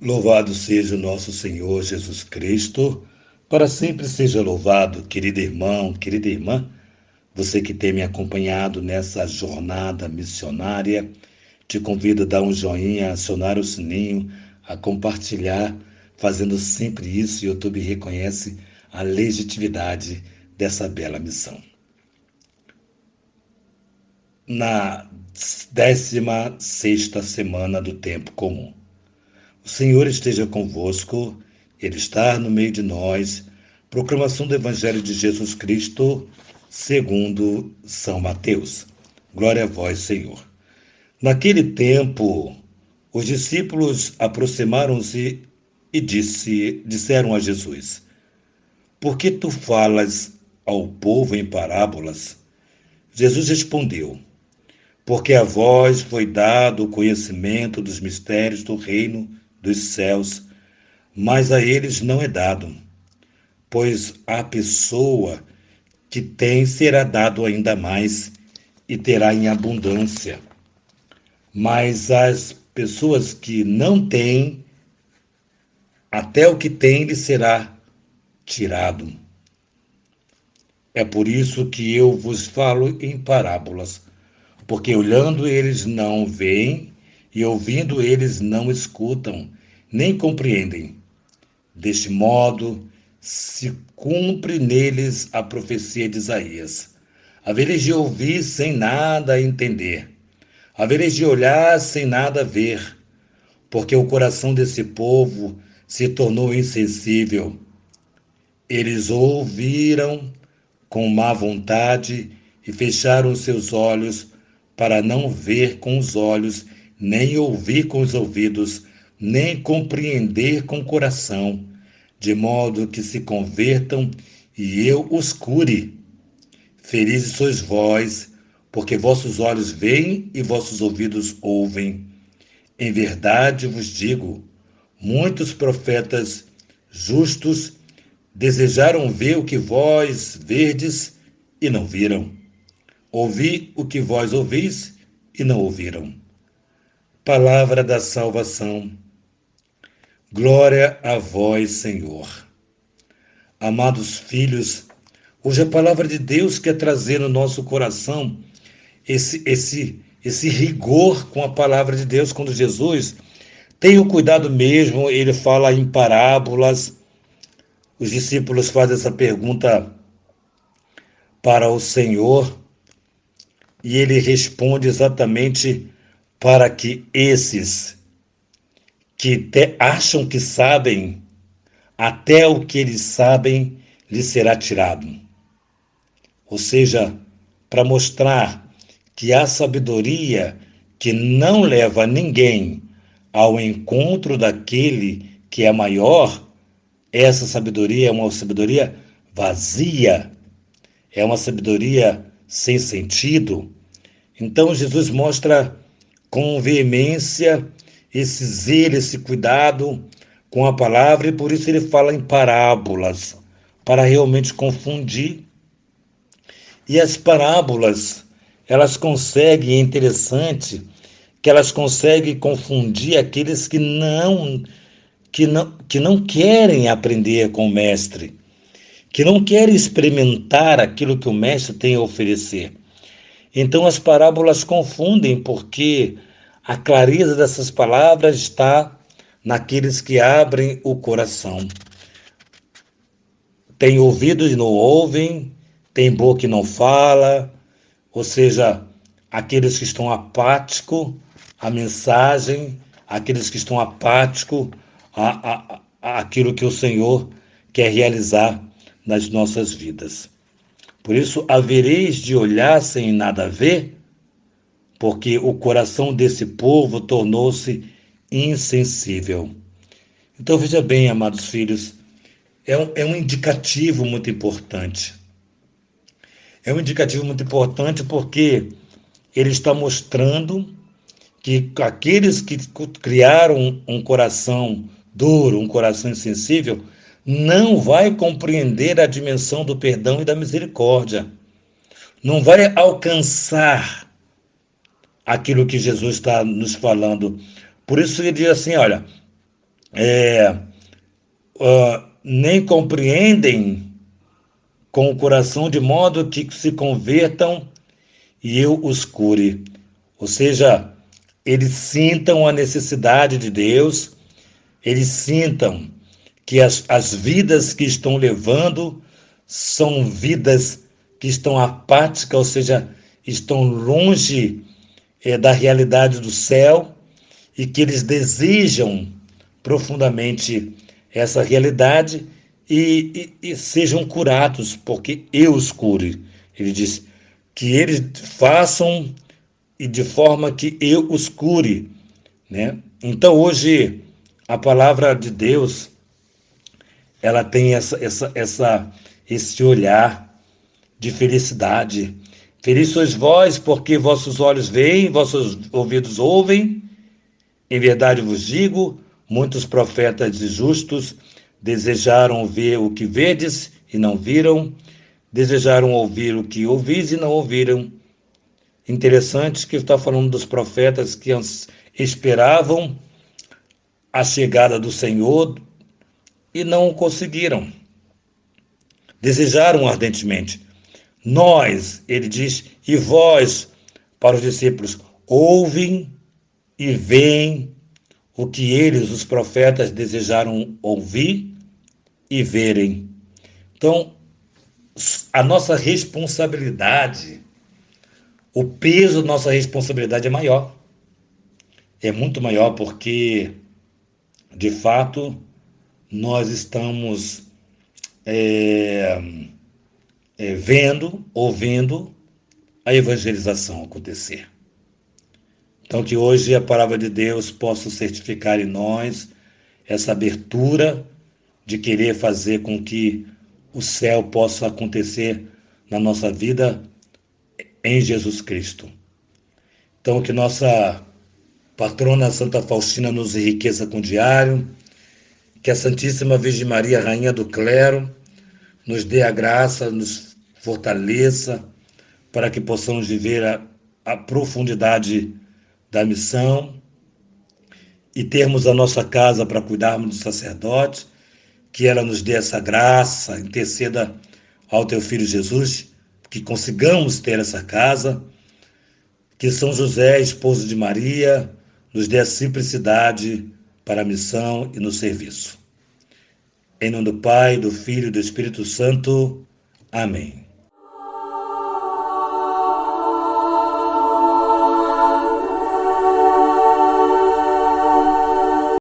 Louvado seja o nosso Senhor Jesus Cristo, para sempre seja louvado, querido irmão, querida irmã, você que tem me acompanhado nessa jornada missionária. Te convido a dar um joinha, a acionar o sininho, a compartilhar, fazendo sempre isso, e o YouTube reconhece a legitimidade dessa bela missão. Na 16ª semana do tempo comum. O Senhor esteja convosco, Ele está no meio de nós. Proclamação do Evangelho de Jesus Cristo, segundo São Mateus. Glória a vós, Senhor. Naquele tempo, os discípulos aproximaram-se e disseram a Jesus: Por que tu falas ao povo em parábolas? Jesus respondeu: Porque a vós foi dado o conhecimento dos mistérios do reino dos céus, mas a eles não é dado, pois a pessoa que tem será dado ainda mais e terá em abundância. Mas as pessoas que não têm, até o que têm lhe será tirado. É por isso que eu vos falo em parábolas, porque olhando eles não veem, e ouvindo eles não escutam, nem compreendem. Deste modo, se cumpre neles a profecia de Isaías. Havereis de ouvir sem nada entender. Havereis de olhar sem nada ver, porque o coração desse povo se tornou insensível. Eles ouviram com má vontade e fecharam seus olhos para não ver com os olhos, nem ouvir com os ouvidos, nem compreender com o coração, de modo que se convertam e eu os cure. Felizes sois vós, porque vossos olhos veem e vossos ouvidos ouvem. Em verdade vos digo, muitos profetas justos desejaram ver o que vós verdes e não viram, ouvir o que vós ouvis e não ouviram. Palavra da salvação. Glória a vós, Senhor. Amados filhos, hoje a palavra de Deus quer trazer no nosso coração esse rigor com a palavra de Deus, quando Jesus tem o cuidado mesmo, ele fala em parábolas. Os discípulos fazem essa pergunta para o Senhor e ele responde exatamente para que esses que acham que sabem, até o que eles sabem lhes será tirado. Ou seja, para mostrar que a sabedoria que não leva ninguém ao encontro daquele que é maior, essa sabedoria é uma sabedoria vazia, é uma sabedoria sem sentido. Então Jesus mostra com veemência esse zelo, esse cuidado com a palavra, e por isso ele fala em parábolas, para realmente confundir. E as parábolas, elas conseguem, é interessante, que elas conseguem confundir aqueles que não querem aprender com o mestre, que não querem experimentar aquilo que o mestre tem a oferecer. Então as parábolas confundem, porque a clareza dessas palavras está naqueles que abrem o coração. Tem ouvidos e não ouvem, tem boca e não fala, ou seja, aqueles que estão apáticos à mensagem, aqueles que estão apáticos àquilo que o Senhor quer realizar nas nossas vidas. Por isso, havereis de olhar sem nada ver, porque o coração desse povo tornou-se insensível. Então, veja bem, amados filhos, é um indicativo muito importante. É um indicativo muito importante porque ele está mostrando que aqueles que criaram um coração duro, um coração insensível, não vai compreender a dimensão do perdão e da misericórdia, não vai alcançar aquilo que Jesus está nos falando. Por isso ele diz assim, olha, nem compreendem com o coração de modo que se convertam e eu os cure. Ou seja, eles sintam a necessidade de Deus, eles sintam que as vidas que estão levando são vidas que estão apáticas, ou seja, estão longe da realidade do céu e que eles desejam profundamente essa realidade e sejam curados, porque eu os cure. Ele diz que eles façam e de forma que eu os cure, né? Então hoje a palavra de Deus ela tem esse olhar de felicidade. Feliz sois vós, porque vossos olhos veem, vossos ouvidos ouvem. Em verdade vos digo, muitos profetas e justos desejaram ver o que vedes e não viram, desejaram ouvir o que ouvis e não ouviram. Interessante que está falando dos profetas que esperavam a chegada do Senhor e não conseguiram. Desejaram ardentemente. Nós, ele diz, e vós, para os discípulos, ouvem e veem o que eles, os profetas, desejaram ouvir e verem. Então, a nossa responsabilidade, o peso da nossa responsabilidade é maior. É muito maior porque, de fato, nós estamos vendo, ouvindo a evangelização acontecer. Então, que hoje a palavra de Deus possa certificar em nós essa abertura de querer fazer com que o céu possa acontecer na nossa vida em Jesus Cristo. Então, que nossa patrona Santa Faustina nos enriqueça com o diário, que a Santíssima Virgem Maria, Rainha do Clero, nos dê a graça, nos fortaleça, para que possamos viver a profundidade da missão e termos a nossa casa para cuidarmos dos sacerdotes, que ela nos dê essa graça, interceda ao teu Filho Jesus, que consigamos ter essa casa, que São José, esposo de Maria, nos dê a simplicidade para a missão e no serviço. Em nome do Pai, do Filho e do Espírito Santo. Amém.